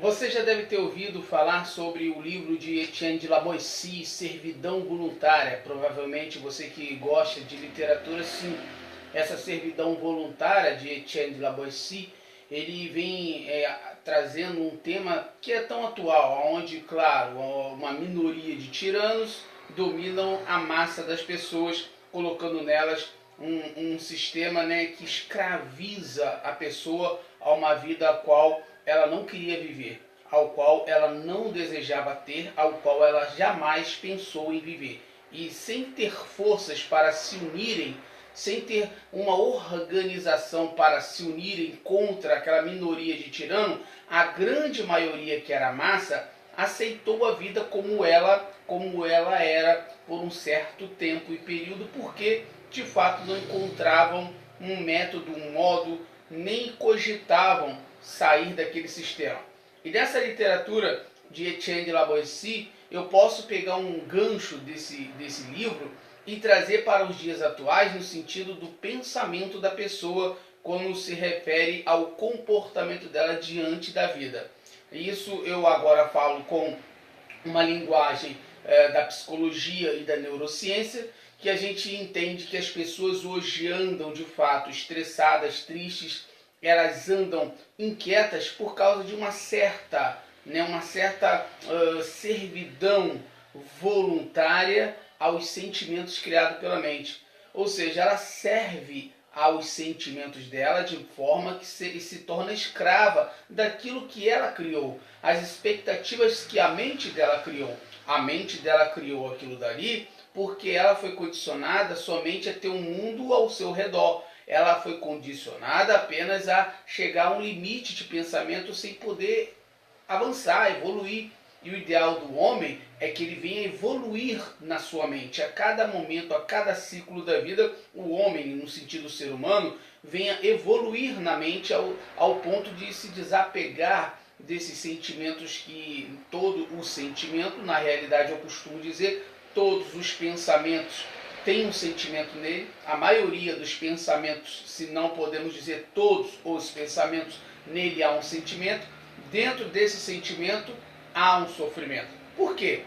Você já deve ter ouvido falar sobre o livro de Etienne de La Boétie, Servidão Voluntária. Provavelmente você que gosta de literatura, sim. Essa servidão voluntária de Etienne de La Boétie, ele vem trazendo um tema que é tão atual, onde, claro, uma minoria de tiranos dominam a massa das pessoas, colocando nelas um sistema, né, que escraviza a pessoa a uma vida a qual ela não queria viver, ao qual ela não desejava ter, ao qual ela jamais pensou em viver. E sem ter forças para se unirem, sem ter uma organização para se unirem contra aquela minoria de tirano, a grande maioria, que era a massa, aceitou a vida como ela era por um certo tempo e período, porque de fato não encontravam um método, um modo, nem cogitavam sair daquele sistema. E nessa literatura de Etienne de La Boétie, eu posso pegar um gancho desse livro e trazer para os dias atuais, no sentido do pensamento da pessoa quando se refere ao comportamento dela diante da vida. Isso eu agora falo com uma linguagem da psicologia e da neurociência, que a gente entende que as pessoas hoje andam de fato estressadas, tristes, elas andam inquietas por causa de uma certa servidão voluntária aos sentimentos criados pela mente. Ou seja, ela serve aos sentimentos dela de forma que se torna escrava daquilo que ela criou, as expectativas que a mente dela criou. A mente dela criou aquilo dali porque ela foi condicionada somente a ter um mundo ao seu redor. Ela foi condicionada apenas a chegar a um limite de pensamento sem poder avançar, evoluir. E o ideal do homem é que ele venha evoluir na sua mente. A cada momento, a cada ciclo da vida, o homem, no sentido ser humano, venha evoluir na mente ao ponto de se desapegar desses sentimentos, que todo o sentimento, na realidade eu costumo dizer, todos os pensamentos têm um sentimento nele. A maioria dos pensamentos, se não podemos dizer todos os pensamentos, nele há um sentimento. Dentro desse sentimento há um sofrimento. Por quê?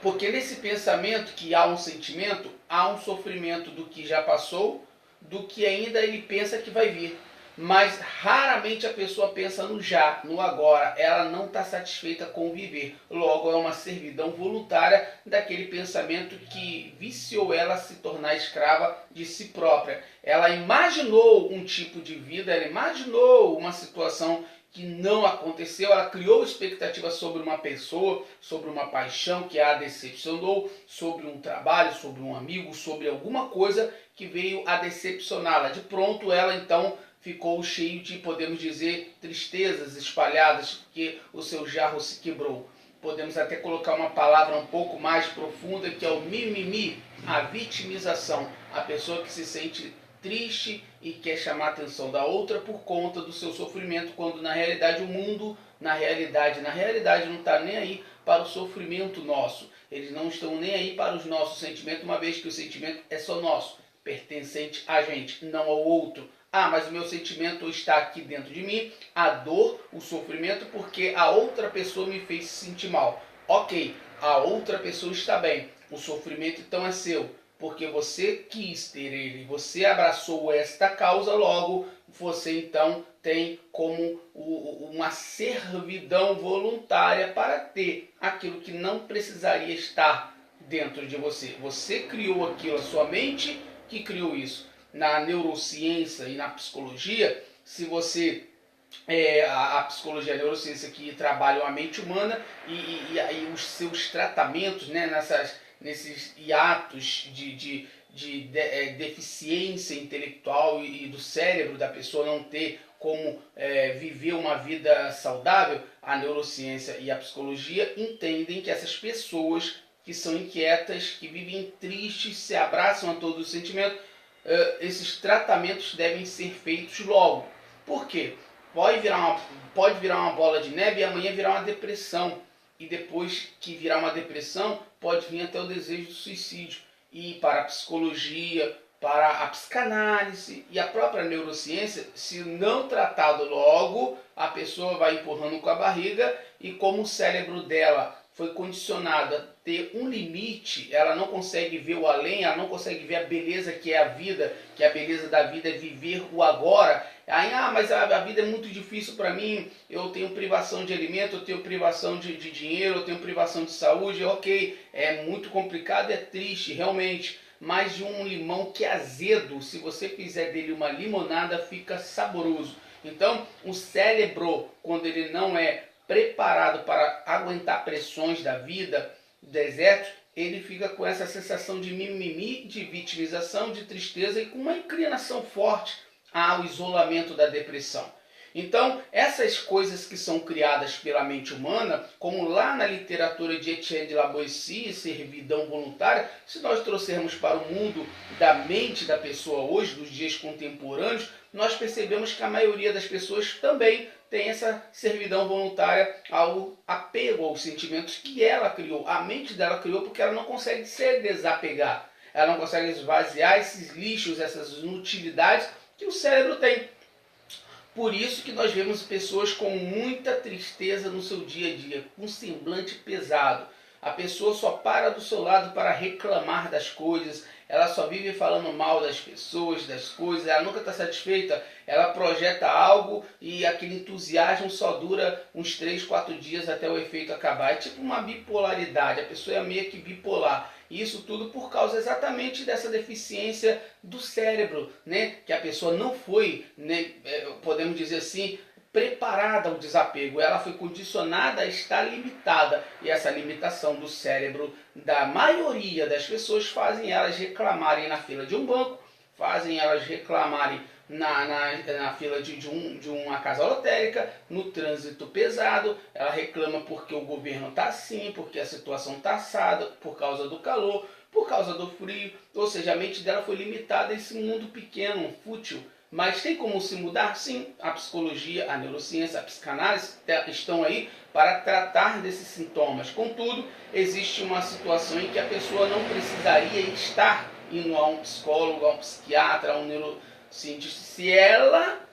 Porque nesse pensamento que há um sentimento, há um sofrimento do que já passou, do que ainda ele pensa que vai vir. Mas raramente a pessoa pensa no já, no agora. Ela não está satisfeita com o viver. Logo, é uma servidão voluntária daquele pensamento que viciou ela a se tornar escrava de si própria. Ela imaginou um tipo de vida, ela imaginou uma situação que não aconteceu, ela criou expectativas sobre uma pessoa, sobre uma paixão que a decepcionou, sobre um trabalho, sobre um amigo, sobre alguma coisa que veio a decepcioná-la. De pronto, ela então ficou cheio de, podemos dizer, tristezas espalhadas, porque o seu jarro se quebrou. Podemos até colocar uma palavra um pouco mais profunda, que é o mimimi, a vitimização. A pessoa que se sente triste e quer chamar a atenção da outra por conta do seu sofrimento, quando na realidade o mundo, na realidade não está nem aí para o sofrimento nosso. Eles não estão nem aí para os nossos sentimentos, uma vez que o sentimento é só nosso, pertencente a gente, não ao outro. Ah, mas o meu sentimento está aqui dentro de mim, a dor, o sofrimento, porque a outra pessoa me fez se sentir mal. Ok, a outra pessoa está bem, o sofrimento então é seu, porque você quis ter ele, você abraçou esta causa, logo você então tem como uma servidão voluntária para ter aquilo que não precisaria estar dentro de você. Você criou aquilo, a sua mente que criou isso. Na neurociência e na psicologia, se você a psicologia e a neurociência que trabalham a mente humana e os seus tratamentos, né, nesses hiatos de deficiência intelectual e do cérebro da pessoa não ter como viver uma vida saudável, a neurociência e a psicologia entendem que essas pessoas que são inquietas, que vivem tristes, se abraçam a todos os sentimentos, esses tratamentos devem ser feitos logo. Por quê? Pode virar uma bola de neve e amanhã virar uma depressão. E depois que virar uma depressão, pode vir até o desejo do suicídio. E para a psicologia, para a psicanálise e a própria neurociência. Se não tratado logo, a pessoa vai empurrando com a barriga, e como o cérebro dela foi condicionado a ter um limite, ela não consegue ver o além, ela não consegue ver a beleza que é a vida, que a beleza da vida é viver o agora. Aí, mas a vida é muito difícil para mim, eu tenho privação de alimento, eu tenho privação de dinheiro, eu tenho privação de saúde, ok, é muito complicado, é triste, realmente. Mas de um limão que é azedo, se você fizer dele uma limonada, fica saboroso. Então, o cérebro, quando ele não é preparado para aguentar pressões da vida, do deserto, ele fica com essa sensação de mimimi, de vitimização, de tristeza e com uma inclinação forte ao isolamento da depressão. Então, essas coisas que são criadas pela mente humana, como lá na literatura de Etienne de la Boétie, servidão voluntária, se nós trouxermos para o mundo da mente da pessoa hoje, dos dias contemporâneos, nós percebemos que a maioria das pessoas também tem essa servidão voluntária ao apego aos sentimentos que ela criou. A mente dela criou porque ela não consegue se desapegar. Ela não consegue esvaziar esses lixos, essas inutilidades que o cérebro tem. Por isso que nós vemos pessoas com muita tristeza no seu dia a dia, com um semblante pesado. A pessoa só para do seu lado para reclamar das coisas, ela só vive falando mal das pessoas, das coisas, ela nunca está satisfeita, ela projeta algo e aquele entusiasmo só dura uns 3, 4 dias até o efeito acabar. É tipo uma bipolaridade, a pessoa é meio que bipolar. E isso tudo por causa exatamente dessa deficiência do cérebro, né? Que a pessoa não foi, né, podemos dizer assim, preparada ao desapego. Ela foi condicionada a estar limitada. E essa limitação do cérebro da maioria das pessoas fazem elas reclamarem na fila de um banco, fazem elas reclamarem na fila de uma casa lotérica, no trânsito pesado. Ela reclama porque o governo está assim, porque a situação está assada, por causa do calor, por causa do frio. Ou seja, a mente dela foi limitada a esse mundo pequeno, fútil. Mas tem como se mudar? Sim, a psicologia, a neurociência, a psicanálise estão aí para tratar desses sintomas. Contudo, existe uma situação em que a pessoa não precisaria estar indo a um psicólogo, a um psiquiatra, a um neurocientista,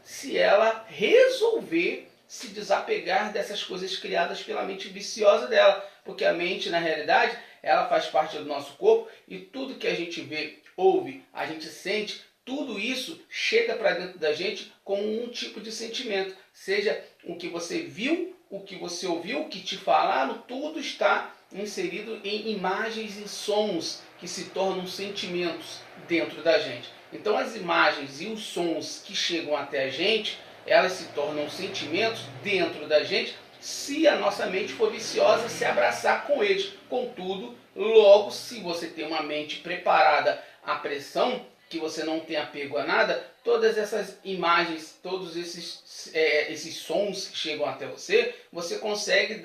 se ela resolver se desapegar dessas coisas criadas pela mente viciosa dela. Porque a mente, na realidade, ela faz parte do nosso corpo, e tudo que a gente vê, ouve, a gente sente, tudo isso chega para dentro da gente como um tipo de sentimento. Seja o que você viu, o que você ouviu, o que te falaram, tudo está inserido em imagens e sons que se tornam sentimentos dentro da gente. Então as imagens e os sons que chegam até a gente, elas se tornam sentimentos dentro da gente, se a nossa mente for viciosa, se abraçar com eles. Contudo, logo, se você tem uma mente preparada à pressão, que você não tem apego a nada, todas essas imagens, todos esses sons que chegam até você, você consegue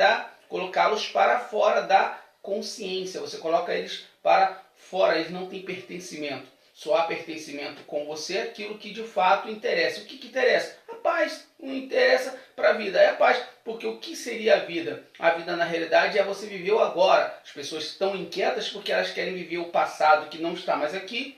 colocá-los para fora da consciência. Você coloca eles para fora, eles não têm pertencimento. Só há pertencimento com você aquilo que de fato interessa. O que interessa? A paz. Não interessa para a vida, é a paz. Porque o que seria a vida? A vida, na realidade, é você viver o agora. As pessoas estão inquietas porque elas querem viver o passado que não está mais aqui,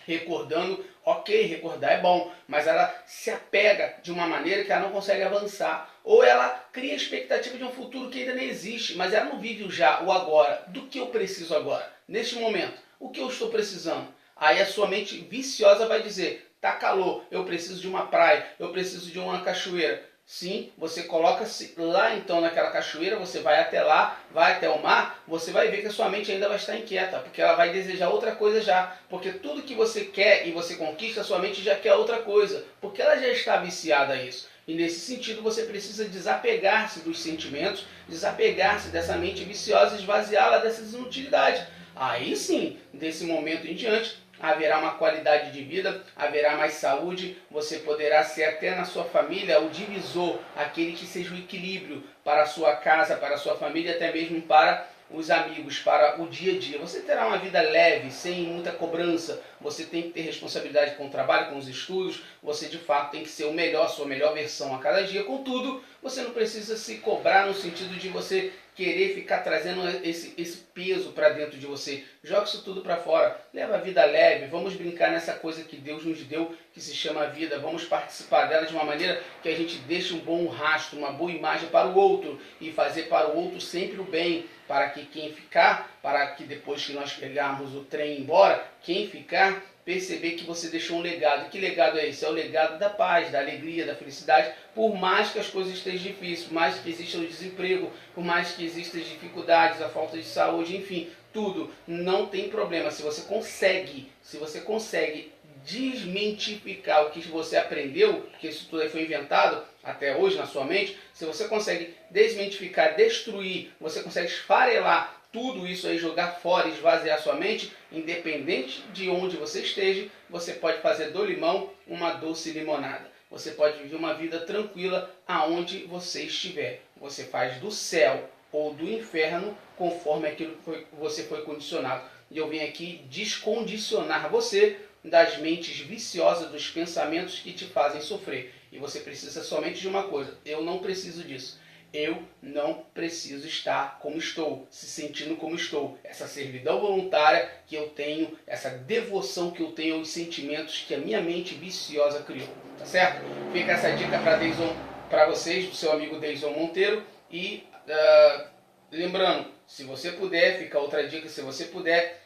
recordando. Ok, recordar é bom, mas ela se apega de uma maneira que ela não consegue avançar. Ou ela cria a expectativa de um futuro que ainda não existe, mas ela não vive o já, o agora. Do que eu preciso agora, neste momento? O que eu estou precisando? Aí a sua mente viciosa vai dizer: tá calor, eu preciso de uma praia, eu preciso de uma cachoeira. Sim, você coloca-se lá então naquela cachoeira, você vai até lá, vai até o mar, você vai ver que a sua mente ainda vai estar inquieta, porque ela vai desejar outra coisa já. Porque tudo que você quer e você conquista, a sua mente já quer outra coisa, porque ela já está viciada a isso. E nesse sentido você precisa desapegar-se dos sentimentos, desapegar-se dessa mente viciosa, esvaziá-la dessas inutilidades. Aí sim, desse momento em diante, haverá uma qualidade de vida, haverá mais saúde, você poderá ser até na sua família o divisor, aquele que seja o equilíbrio para a sua casa, para a sua família, até mesmo para os amigos, para o dia a dia. Você terá uma vida leve, sem muita cobrança, você tem que ter responsabilidade com o trabalho, com os estudos, você de fato tem que ser o melhor, sua melhor versão a cada dia. Contudo, você não precisa se cobrar no sentido de você querer ficar trazendo esse peso para dentro de você. Joga isso tudo para fora, leva a vida leve, vamos brincar nessa coisa que Deus nos deu, que se chama vida, vamos participar dela de uma maneira que a gente deixe um bom rastro, uma boa imagem para o outro, e fazer para o outro sempre o bem, para que quem ficar, para que depois que nós pegarmos o trem embora, quem ficar perceber que você deixou um legado. Que legado é esse? É o legado da paz, da alegria, da felicidade, por mais que as coisas estejam difíceis, por mais que exista o desemprego, por mais que existam as dificuldades, a falta de saúde, enfim, tudo, não tem problema. Se você consegue desmentificar o que você aprendeu, porque isso tudo aí foi inventado até hoje na sua mente, se você consegue desmentificar, destruir, você consegue esfarelar tudo isso aí, jogar fora, esvaziar sua mente, independente de onde você esteja, você pode fazer do limão uma doce limonada. Você pode viver uma vida tranquila aonde você estiver. Você faz do céu ou do inferno conforme aquilo que você foi condicionado. E eu vim aqui descondicionar você das mentes viciosas, dos pensamentos que te fazem sofrer. E você precisa somente de uma coisa: eu não preciso disso. Eu não preciso estar como estou, se sentindo como estou. Essa servidão voluntária que eu tenho, essa devoção que eu tenho aos sentimentos que a minha mente viciosa criou. Tá certo? Fica essa dica para vocês, do seu amigo Deison Monteiro. E lembrando, se você puder, fica outra dica, se você puder,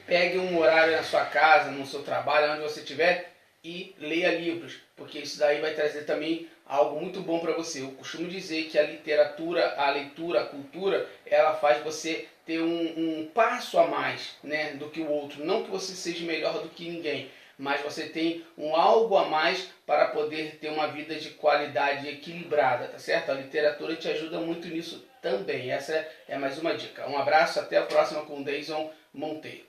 pegue um horário na sua casa, no seu trabalho, onde você estiver, e leia livros, porque isso daí vai trazer também algo muito bom para você. Eu costumo dizer que a literatura, a leitura, a cultura, ela faz você ter um passo a mais, né, do que o outro. Não que você seja melhor do que ninguém, mas você tem um algo a mais para poder ter uma vida de qualidade equilibrada, tá certo? A literatura te ajuda muito nisso também. Essa é mais uma dica. Um abraço, até a próxima com Deison Monteiro.